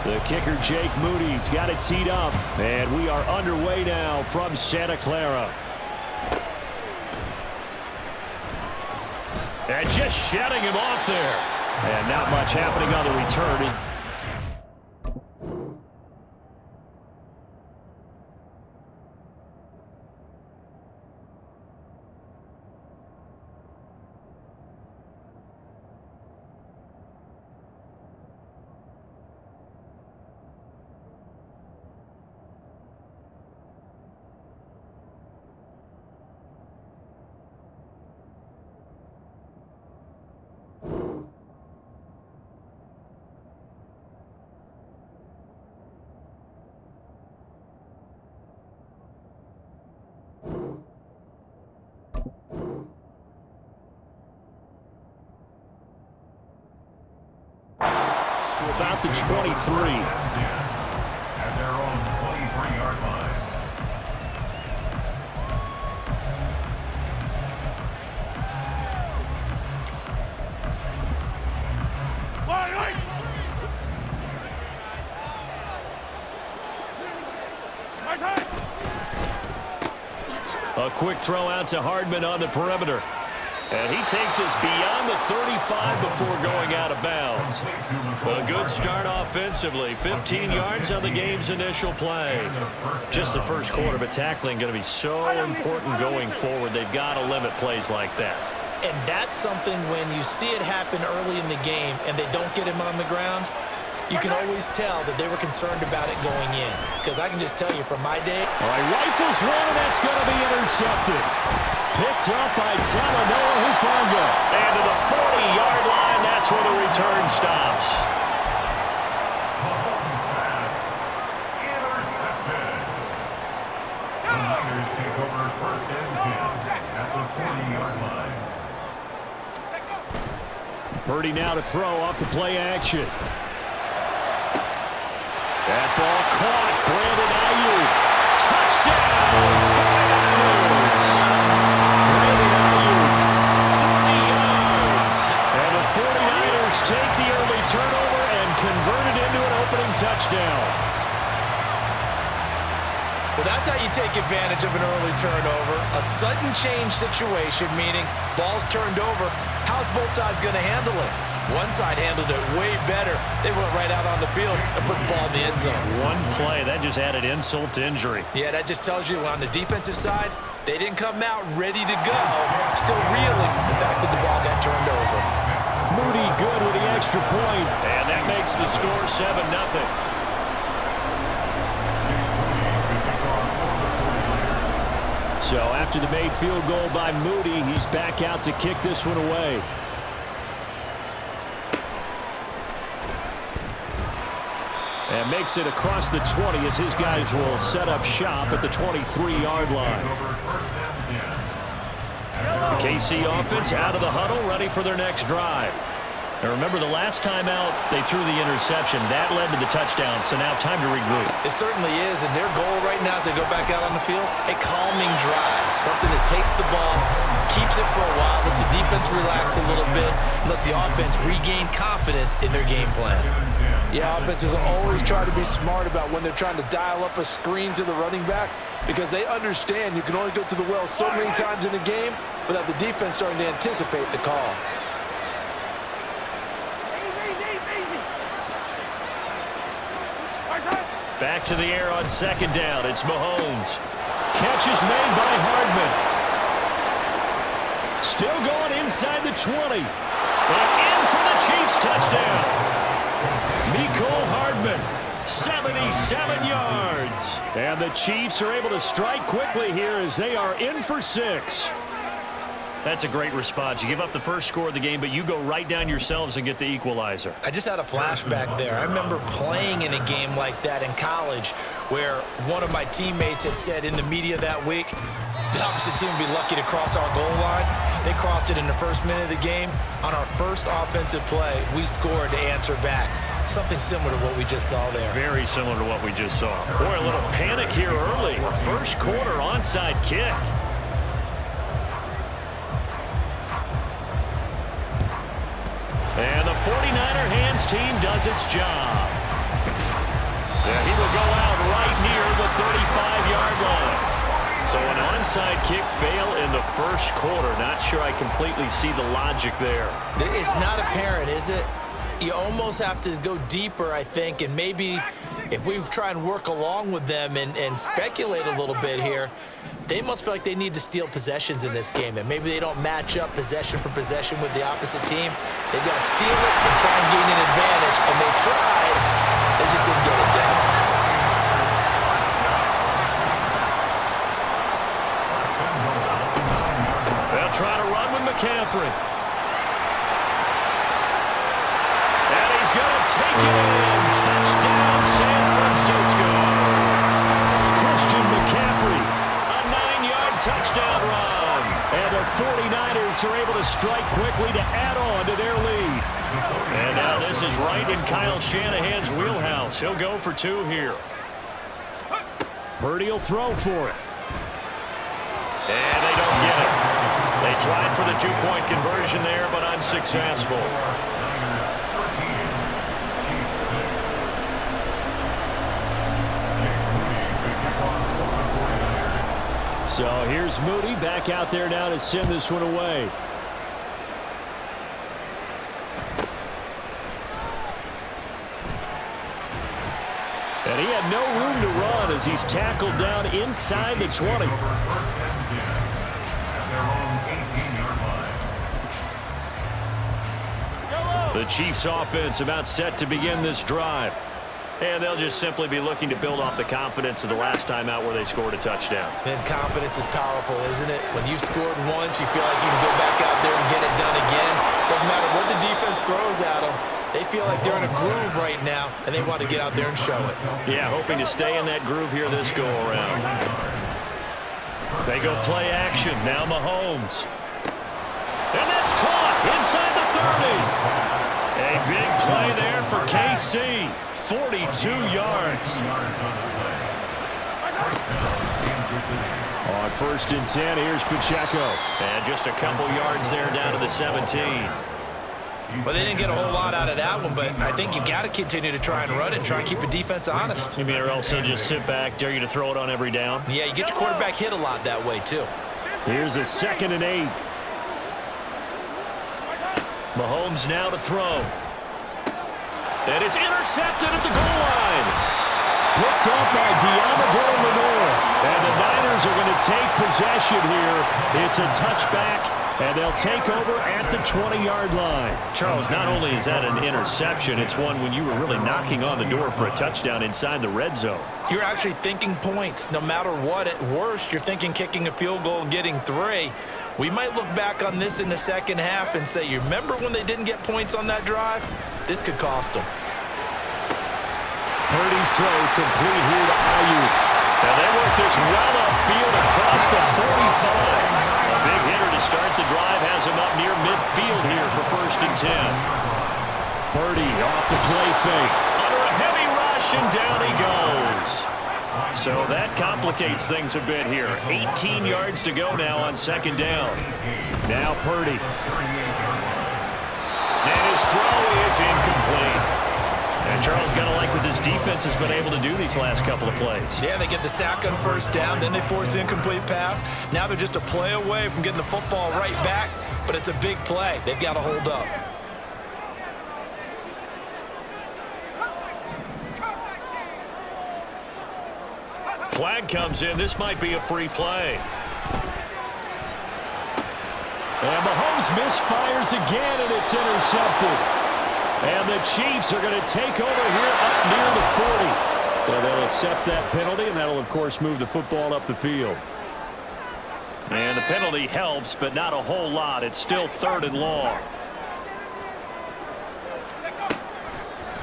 The kicker, Jake Moody's got it teed up. And we are underway now from Santa Clara. And just shutting him off there. And not much happening on the return. About the 23. At their own 23-yard line. A quick throw out to Hardman on the perimeter. And he takes us beyond the 35 before going out of bounds. A good start offensively. 15 yards on the game's initial play. Just the first quarter, but tackling going to be so important going forward. They've got to limit plays like that. And that's something when you see it happen early in the game and they don't get him on the ground, you can always tell that they were concerned about it going in. Because I can just tell you from my day. All right, rifles one, and that's going to be intercepted. Picked up by Talanoa Hufanga. And to the 40-yard line, that's where the return stops. Pass intercepted. The Niners take over first and 10 at the 40-yard line. Purdy now to throw off the play action. That ball caught. Brandon Ayuk. Touchdown. 49ers take the early turnover and convert it into an opening touchdown. Well, that's how you take advantage of an early turnover. A sudden change situation, meaning ball's turned over. How's both sides going to handle it? One side handled it way better. They went right out on the field and put the ball in the end zone. One play, that just added insult to injury. Yeah, that just tells you on the defensive side, they didn't come out ready to go. Still reeling from the fact that the ball got turned over. Moody good with the extra point. And that makes the score 7-0. So after the made field goal by Moody, he's back out to kick this one away. And makes it across the 20 as his guys will set up shop at the 23-yard line. The KC offense out of the huddle, ready for their next drive. Now remember, the last time out, they threw the interception. That led to the touchdown, so now time to regroup. It certainly is, and their goal right now as they go back out on the field, a calming drive. Something that takes the ball, keeps it for a while, lets the defense relax a little bit, and lets the offense regain confidence in their game plan. Yeah, offenses always try to be smart about when they're trying to dial up a screen to the running back because they understand you can only go to the well so many times in the game without the defense starting to anticipate the call. Back to the air on second down. It's Mahomes. Catch is made by Hardman. Still going inside the 20. And in for the Chiefs touchdown. Mecole Hardman, 77 yards. And the Chiefs are able to strike quickly here as they are in for 6. That's a great response. You give up the first score of the game, but you go right down yourselves and get the equalizer. I just had a flashback there. I remember playing in a game like that in college where one of my teammates had said in the media that week, the opposite team would be lucky to cross our goal line. They crossed it in the first minute of the game. On our first offensive play, we scored to answer back. Something similar to what we just saw there. Very similar to what we just saw. Boy, a little panic here early. First quarter onside kick. And the 49er hands team does its job. Yeah, he will go out right near the 35-yard line. So an onside kick fail in the first quarter. Not sure I completely see the logic there. It's not apparent, is it? You almost have to go deeper, I think, and maybe if we try and work along with them and speculate a little bit here, they must feel like they need to steal possessions in this game, and maybe they don't match up possession for possession with the opposite team. They've got to steal it and try and gain an advantage, and they tried. They just didn't get it done. They'll try to run with McCaffrey. And he's going to take it in. Touchdown, San Francisco. Christian McCaffrey, a 9-yard touchdown run. And the 49ers are able to strike quickly to add on to their lead. And now this is right in Kyle Shanahan's wheelhouse. He'll go for 2 here. Purdy will throw for it. And they don't get it. They tried for the 2-point conversion there, but unsuccessful. So here's Moody back out there now to send this one away. And he had no room to run as he's tackled down inside the 20. The Chiefs offense about set to begin this drive. And they'll just simply be looking to build off the confidence of the last time out where they scored a touchdown. And confidence is powerful, isn't it? When you've scored once, you feel like you can go back out there and get it done again. Doesn't matter what the defense throws at them. They feel like they're in a groove right now, and they want to get out there and show it. Yeah, hoping to stay in that groove here this go-around. They go play action. Now Mahomes. And that's caught inside the 30. A big play there for KC. 42 yards. On 1st and 10, here's Pacheco. And just a couple yards there down to the 17. Well, they didn't get a whole lot out of that one, but I think you've got to continue to try and run it and try and keep the defense honest. You mean, or else they'll just sit back, dare you to throw it on every down? Yeah, you get your quarterback hit a lot that way, too. Here's a 2nd and 8. Mahomes now to throw. And it's intercepted at the goal line. Picked up by Diamador Lenore. And the Niners are going to take possession here. It's a touchback, and they'll take over at the 20-yard line. Charles, not only is that an interception, it's one when you were really knocking on the door for a touchdown inside the red zone. You're actually thinking points. No matter what, at worst, you're thinking kicking a field goal and getting 3. We might look back on this in the second half and say, you remember when they didn't get points on that drive? This could cost them. Purdy's throw complete here to Ayuk. And they work this well upfield across the 45. A big hitter to start the drive has him up near midfield here for 1st and 10. Purdy off the play fake. Under a heavy rush, and down he goes. So that complicates things a bit here. 18 yards to go now on 2nd down. Now Purdy. And his throw is incomplete. And Charles, got to like what this defense has been able to do these last couple of plays. Yeah, they get the sack on 1st down, then they force the incomplete pass. Now they're just a play away from getting the football right back, but it's a big play. They've got to hold up. Flag comes in. This might be a free play. And Mahomes misfires again, and it's intercepted. And the Chiefs are going to take over here up near the 40. Well, they'll accept that penalty, and that'll, of course, move the football up the field. And the penalty helps, but not a whole lot. It's still 3rd and long.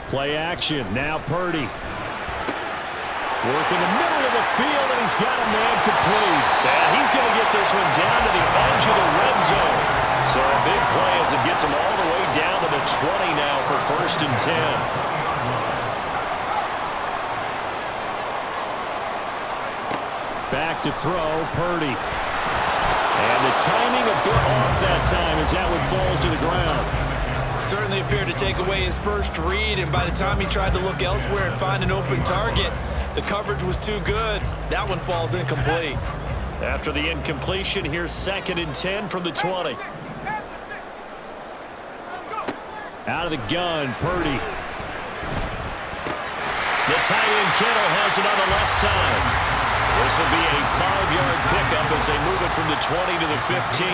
Play action. Now Purdy. Working the middle of the field, and he's got a man complete. And he's going to get this one down to the edge of the red zone. So a big play as it gets him all the way down to the 20 now for 1st and 10. Back to throw, Purdy. And the timing a bit off that time as that one falls to the ground. Certainly appeared to take away his first read, and by the time he tried to look elsewhere and find an open target, the coverage was too good. That one falls incomplete. After the incompletion, here's 2nd and 10 from the 20. Out of the gun, Purdy. The tight end Kittle has it on the left side. This will be a 5-yard pickup as they move it from the 20 to the 15.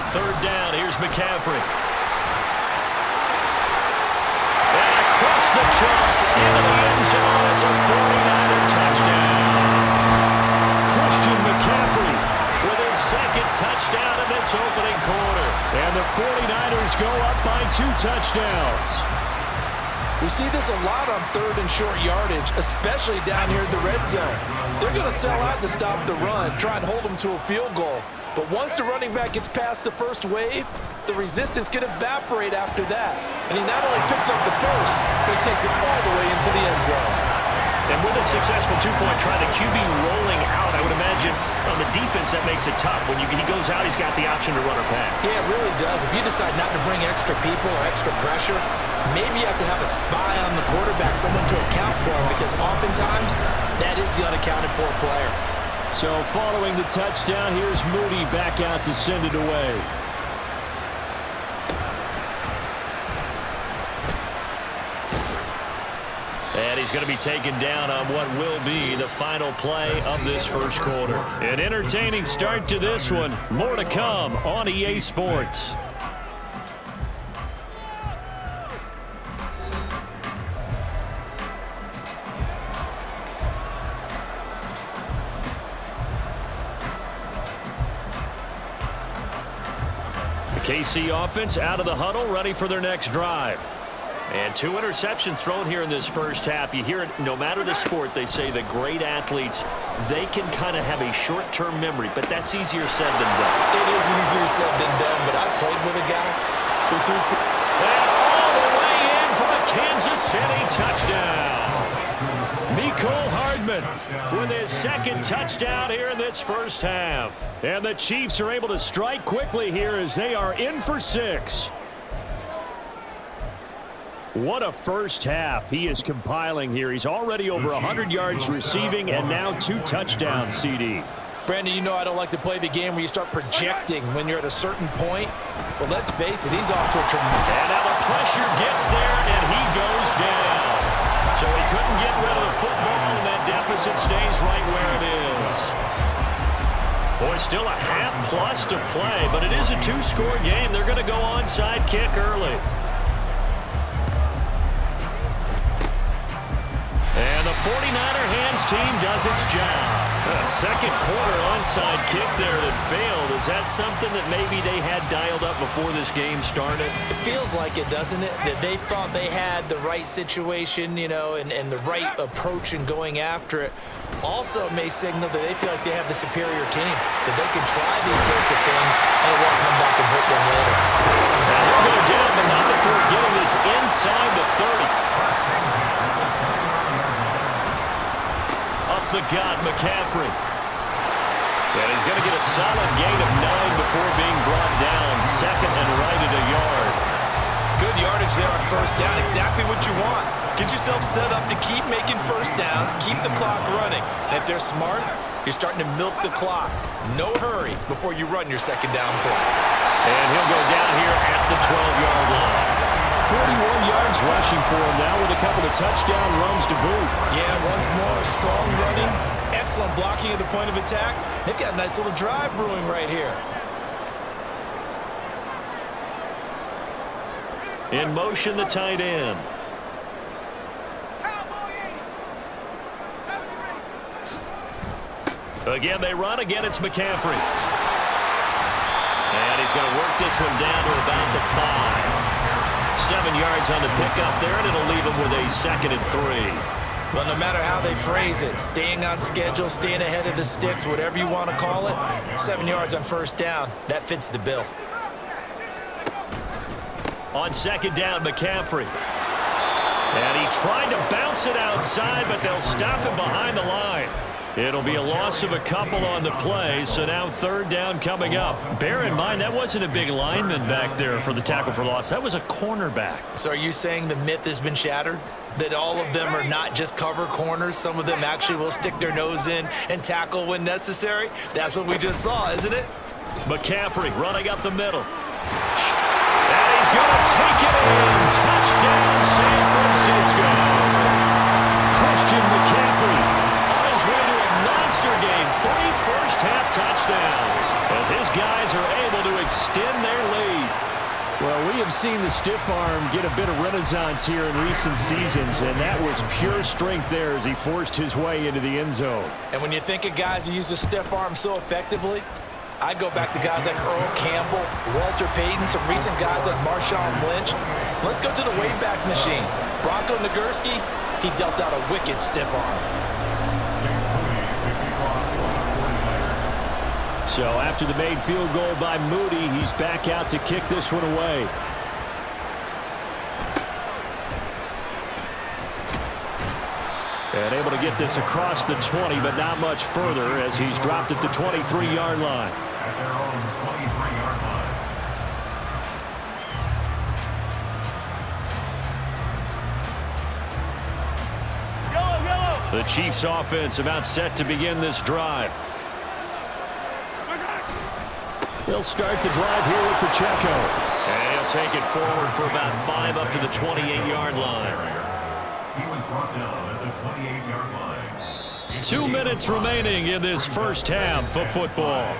3rd down, here's McCaffrey. And across the chalk into the end zone. It's a 49er touchdown. Christian McCaffrey with his 2nd touchdown in this opening quarter. And the 49ers go up by 2 touchdowns. We see this a lot on 3rd and short yardage, especially down here in the red zone. They're going to sell out to stop the run, try and hold them to a field goal. But once the running back gets past the first wave, the resistance can evaporate after that. And he not only picks up the first, but he takes it all the way into the end zone. And with a successful 2-point try, the QB rolling out, I would imagine on the defense that makes it tough. When he goes out, he's got the option to run or pass. Yeah, it really does. If you decide not to bring extra people or extra pressure, maybe you have to have a spy on the quarterback, someone to account for him, because oftentimes that is the unaccounted for player. So following the touchdown, here's Moody back out to send it away. And he's going to be taken down on what will be the final play of this first quarter. An entertaining start to this one. More to come on EA Sports. The KC offense out of the huddle, ready for their next drive. And 2 interceptions thrown here in this first half. You hear it, no matter the sport, they say the great athletes, they can kind of have a short-term memory, but that's easier said than done. It is easier said than done, but I played with a guy who threw 2. And all the way in for a Kansas City touchdown. Mecole Hardman with his 2nd touchdown here in this first half. And the Chiefs are able to strike quickly here as they are in for 6. What a first half he is compiling here. He's already over 100 yards receiving and now 2 touchdowns, CD. Brandon, you know I don't like to play the game where you start projecting when you're at a certain point. But let's face it, he's off to a tremendous. And now the pressure gets there, and he goes down. So he couldn't get rid of the football, and that deficit stays right where it is. Boy, still a half-plus to play, but it is a 2-score game. They're going to go onside kick early. And the 49er hands team does its job. A second quarter onside kick there that failed. Is that something that maybe they had dialed up before this game started? It feels like it, doesn't it? That they thought they had the right situation, you know, and the right approach in going after it. Also may signal that they feel like they have the superior team, that they can try these sorts of things and it won't come back and hurt them later. Now he'll go down, but not before getting this inside the 30. The gut, McCaffrey. And he's going to get a solid gain of 9 before being brought down. 2nd and right at a yard. Good yardage there on first down. Exactly what you want. Get yourself set up to keep making first downs, keep the clock running. And if they're smart, you're starting to milk the clock. No hurry before you run your 2nd down play. And he'll go down here at the 12-yard line. 41 yards rushing for him now with a couple of touchdown runs to boot. Yeah, once more, strong running, excellent blocking at the point of attack. They've got a nice little drive brewing right here. In motion, the tight end. Again, they run. Again, it's McCaffrey. And he's going to work this one down to about the 5. 7 yards on the pickup there, and it'll leave him with a 2nd and 3. Well, no matter how they phrase it, staying on schedule, staying ahead of the sticks, whatever you want to call it, 7 yards on first down, that fits the bill. On 2nd down, McCaffrey. And he tried to bounce it outside, but they'll stop him behind the line. It'll be a loss of a couple on the play, so now third down coming up. Bear in mind, that wasn't a big lineman back there for the tackle for loss. That was a cornerback. So are you saying the myth has been shattered? That all of them are not just cover corners? Some of them actually will stick their nose in and tackle when necessary? That's what we just saw, isn't it? McCaffrey running up the middle. And he's going to take it in. Touchdown, San Francisco. Christian McCaffrey on his way to a monster game. 3 first-half touchdowns as his guys are able to extend their lead. Well, we have seen the stiff arm get a bit of renaissance here in recent seasons, and that was pure strength there as he forced his way into the end zone. And when you think of guys who use the stiff arm so effectively, I go back to guys like Earl Campbell, Walter Payton, some recent guys like Marshawn Lynch. Let's go to the Wayback Machine. Bronco Nagurski, he dealt out a wicked stiff arm. So after the made field goal by Moody, he's back out to kick this one away. And able to get this across the 20, but not much further as he's dropped at the 23-yard line. At their own 23-yard line. The Chiefs offense about set to begin this drive. They'll start the drive here with Pacheco. And he'll take it forward for about 5 up to the 28-yard line. He was brought down at the 28-yard line. 2 minutes remaining in this first half of football.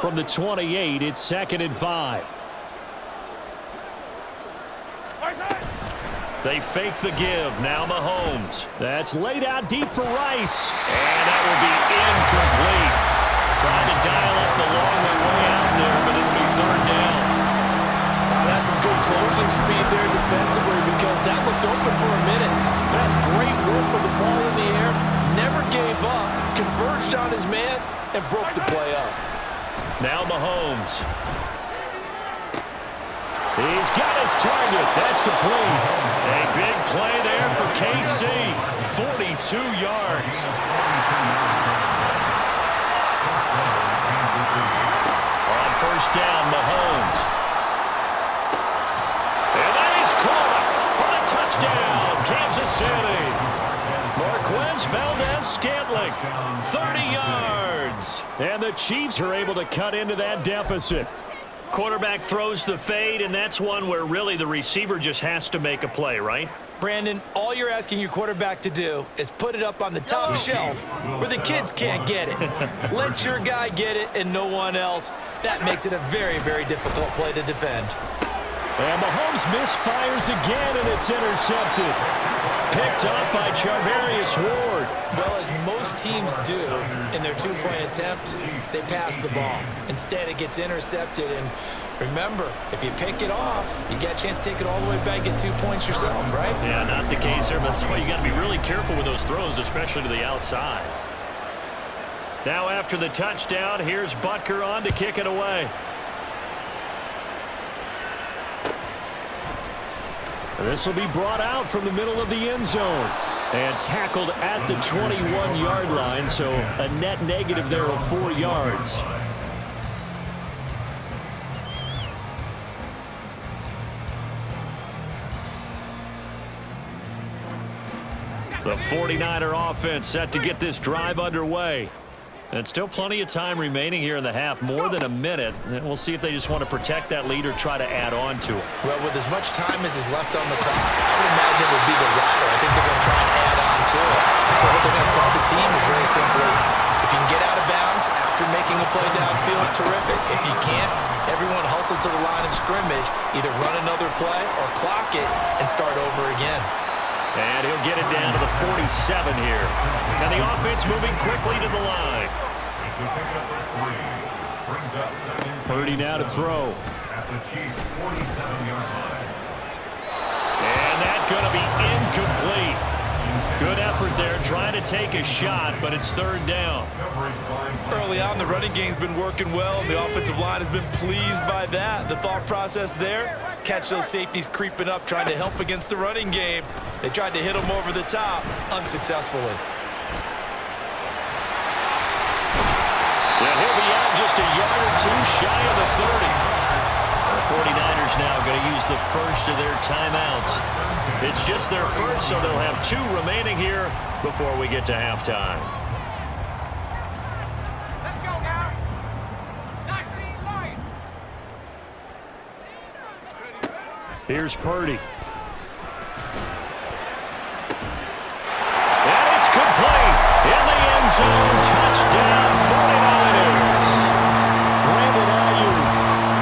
From the 28, it's 2nd and 5. They fake the give. Now Mahomes. That's laid out deep for Rice. And that will be incomplete. Trying to dial up the long way out there, but it'll be third down. That's some good closing speed there defensively because that looked open for a minute. That's great work with the ball in the air. Never gave up. Converged on his man and broke the play up. Now Mahomes. He's got his target. That's complete. A big play there for KC. 42 yards. On first down, Mahomes. And then he's caught for the touchdown. Kansas City. Marquez Valdez-Scantling. 30 yards. And the Chiefs are able to cut into that deficit. Quarterback throws the fade, and that's one where really the receiver just has to make a play, right? Brandon, all you're asking your quarterback to do is put it up on the top shelf where the kids can't get it. Let your guy get it and no one else. That makes it a very, very difficult play to defend. And Mahomes misfires again, and it's intercepted. Picked up by Charvarius Ward. Well, as most teams do in their two-point attempt, they pass the ball. Instead, it gets intercepted. And remember, if you pick it off, you get a chance to take it all the way back, get 2 points yourself, right? Yeah, not the case there, but that's why you got to be really careful with those throws, especially to the outside. Now after the touchdown, here's Butker on to kick it away. This will be brought out from the middle of the end zone and tackled at the 21-yard line, so a net negative there of 4 yards. The 49er offense set to get this drive underway. And still plenty of time remaining here in the half, more than a minute. And we'll see if they just want to protect that lead or try to add on to it. Well, with as much time as is left on the clock, I would imagine it would be the latter. I think they're going to try and add on to it. So what they're going to tell the team is very simply, if you can get out of bounds after making a play downfield, terrific. If you can't, everyone hustle to the line of scrimmage, either run another play or clock it and start over again. And he'll get it down to the 47 here. And the offense moving quickly to the line. Purdy now to throw. At the Chiefs' 47-yard line. And that's going to be incomplete. Good effort there, trying to take a shot, but it's third down. Early on, the running game's been working well, and the offensive line has been pleased by that. The thought process there, catch those safeties creeping up, trying to help against the running game. They tried to hit them over the top, unsuccessfully. Yeah, he'll be out just a yard or two shy of the 30. The 49ers now going to use the first of their timeouts. It's just their first, so they'll have 2 remaining here before we get to halftime. Let's go now. 19 Lions. Here's Purdy. And it's complete. In the end zone, touchdown 49ers. Brandon Ayuk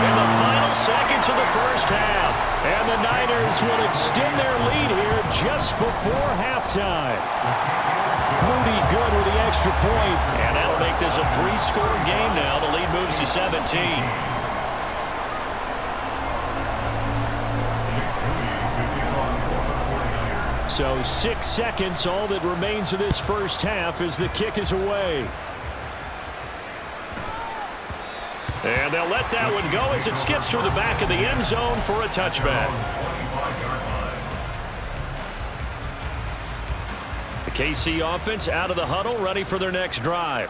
in the final seconds of the first half. And the Niners will extend their lead here just before halftime. Moody good with the extra point. And that'll make this a 3-score game now. The lead moves to 17. So 6 seconds, all that remains of this first half as the kick is away. And they'll let that one go as it skips through the back of the end zone for a touchback. The KC offense out of the huddle, ready for their next drive.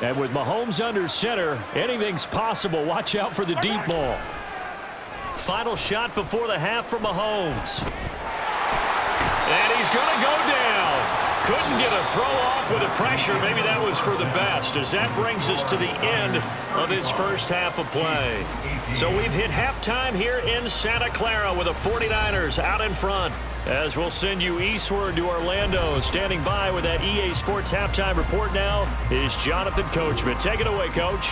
And with Mahomes under center, anything's possible. Watch out for the deep ball. Final shot before the half for Mahomes. And he's going to go down. Couldn't get a throw off with the pressure. Maybe that was for the best, as that brings us to the end of this first half of play. So we've hit halftime here in Santa Clara with the 49ers out in front. As we'll send you eastward to Orlando. Standing by with that EA Sports halftime report now is Jonathan Coachman. Take it away, Coach.